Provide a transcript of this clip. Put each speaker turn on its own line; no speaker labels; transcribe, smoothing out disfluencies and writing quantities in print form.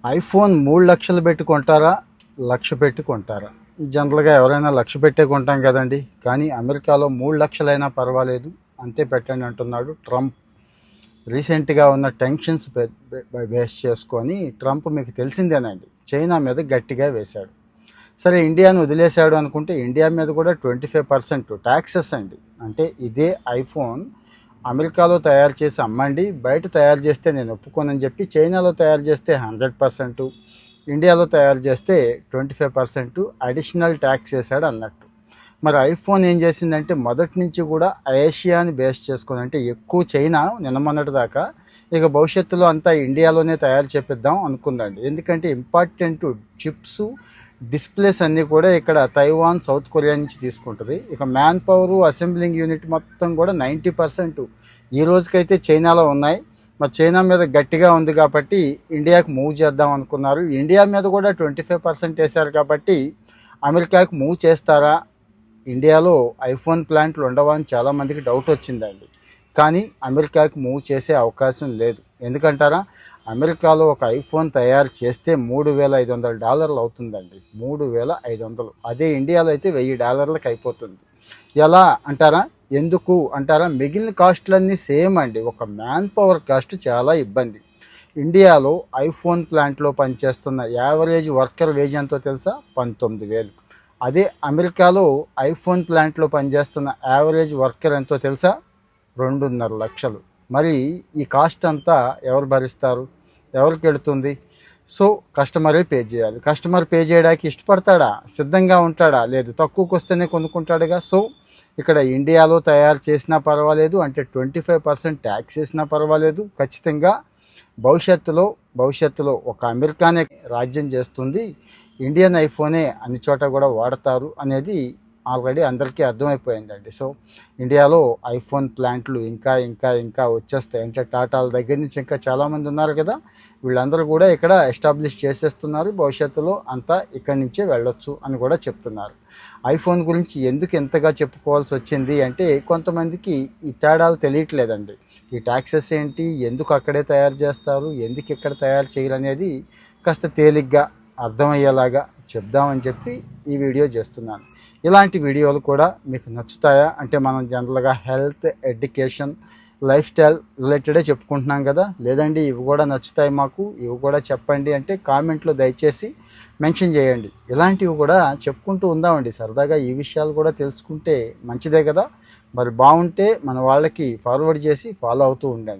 IPhone 3,00,000 పెట్టి కొంటారా? 1,00,000 పెట్టి కొంటారా? జనరల్‌గా ఎవరైనా 1,00,000 పెట్టే కొంటాం కదండీ! కానీ అమెరికాలో 3,00,000 పర్వాలేదు అంతే పెట్టండి అంటున్నాడు ట్రంప్. రీసెంట్‌గా ఉన్న టెన్షన్స్ బేస్ చేసుకొని ట్రంప్ మీకు తెలిసిందేనండి, చైనా మీద గట్టిగా వేశాడు. సరే ఇండియాను వదిలేశాడు అనుకుంటే ఇండియా మీద కూడా 25% ట్యాక్సెస్ అండి. అంటే ఇదే ఐఫోన్ అమెరికాలో తయారు చేసి అమ్మండి, బయట తయారు చేస్తే నేను ఒప్పుకోనని చెప్పి చైనాలో తయారు చేస్తే 100%, ఇండియాలో తయారు చేస్తే 25% అడిషనల్ ట్యాక్స్ వేసాడు అన్నట్టు. మరి ఐఫోన్ ఏం చేసిందంటే మొదటి నుంచి కూడా ఏషియాని బేస్ చేసుకుని, అంటే ఎక్కువ చైనా నిన్నమొన్నటి దాకా, ఇక భవిష్యత్తులో అంతా ఇండియాలోనే తయారు చేపిద్దాం అనుకుందండి. ఎందుకంటే ఇంపార్టెంట్ చిప్స్, డిస్ప్లేస్ అన్నీ కూడా ఇక్కడ తైవాన్, సౌత్ కొరియా నుంచి తీసుకుంటుంది. ఇక మ్యాన్ పవరు, అసెంబ్లింగ్ యూనిట్ మొత్తం కూడా 90% ఈ రోజుకైతే చైనాలో ఉన్నాయి. మరి చైనా మీద గట్టిగా ఉంది కాబట్టి ఇండియాకి మూవ్ చేద్దాం అనుకున్నారు. ఇండియా మీద కూడా 25% వేశారు కాబట్టి అమెరికాకి మూవ్ చేస్తారా? ఇండియాలో ఐఫోన్ ప్లాంట్లు ఉండవా అని చాలామందికి డౌట్ వచ్చిందండి. కానీ అమెరికాకి మూవ్ చేసే అవకాశం లేదు. ఎందుకంటారా? అమెరికాలో ఒక ఐఫోన్ తయారు చేస్తే $3,500 అవుతుందండి. 3,500. అదే ఇండియాలో అయితే $1,000 అయిపోతుంది. ఎలా అంటారా? ఎందుకు అంటారా? మిగిలిన కాస్ట్లన్నీ సేమ్ అండి. ఒక మ్యాన్ పవర్ కాస్ట్ చాలా ఇబ్బంది. ఇండియాలో ఐఫోన్ ప్లాంట్లో పనిచేస్తున్న యావరేజ్ వర్కర్ వేజ్ ఎంతో తెలుసా? 19,000. అదే అమెరికాలో ఐఫోన్ ప్లాంట్లో పనిచేస్తున్న యావరేజ్ వర్కర్ ఎంతో తెలుసా? 2,500,000. మరి ఈ కాస్ట్ అంతా ఎవరు భరిస్తారు? ఎవరికి వెళుతుంది? సో కస్టమరే పే చేయాలి. కస్టమర్ పే చేయడానికి ఇష్టపడతాడా? సిద్ధంగా ఉంటాడా? లేదు, తక్కువకి వస్తేనే కొనుక్కుంటాడుగా. సో ఇక్కడ ఇండియాలో తయారు చేసినా పర్వాలేదు, అంటే 25% ట్యాక్స్ వేసినా పర్వాలేదు. ఖచ్చితంగా భవిష్యత్తులో ఒక అమెరికానే రాజ్యం చేస్తుంది, ఇండియన్ ఐఫోనే అన్ని చోట కూడా వాడతారు అనేది ఆల్రెడీ అందరికీ అర్థమైపోయిందండి. సో ఇండియాలో ఐఫోన్ ప్లాంట్లు ఇంకా ఇంకా ఇంకా వచ్చేస్తాయి. అంటే టాటాల దగ్గర నుంచి ఇంకా చాలామంది ఉన్నారు కదా, వీళ్ళందరూ కూడా ఇక్కడ ఎస్టాబ్లిష్ చేసేస్తున్నారు. భవిష్యత్తులో అంతా ఇక్కడి నుంచే వెళ్ళొచ్చు అని కూడా చెప్తున్నారు. ఐఫోన్ గురించి ఎందుకు ఎంతగా చెప్పుకోవాల్సి వచ్చింది అంటే కొంతమందికి ఈ తేడాలు తెలియట్లేదండి. ఈ ట్యాక్సెస్ ఏంటి, ఎందుకు అక్కడే తయారు చేస్తారు, ఎందుకు ఇక్కడ తయారు చేయాలనేది కాస్త తేలిగ్గా అర్థమయ్యేలాగా చెప్దామని చెప్పి ఈ వీడియో చేస్తున్నాను. ఇలాంటి వీడియోలు కూడా మీకు నచ్చుతాయా అంటే మనం జనరల్గా హెల్త్, ఎడ్యుకేషన్, లైఫ్ స్టైల్ రిలేటెడే చెప్పుకుంటున్నాం కదా. లేదండి ఇవి కూడా నచ్చుతాయి మాకు, ఇవి కూడా చెప్పండి అంటే కామెంట్లో దయచేసి మెన్షన్ చేయండి. ఇలాంటివి కూడా చెప్పుకుంటూ ఉందామండి. సరదాగా ఈ విషయాలు కూడా తెలుసుకుంటే మంచిదే కదా. మరి బాగుంటే మన వాళ్ళకి ఫార్వర్డ్ చేసి ఫాలో అవుతూ ఉండండి.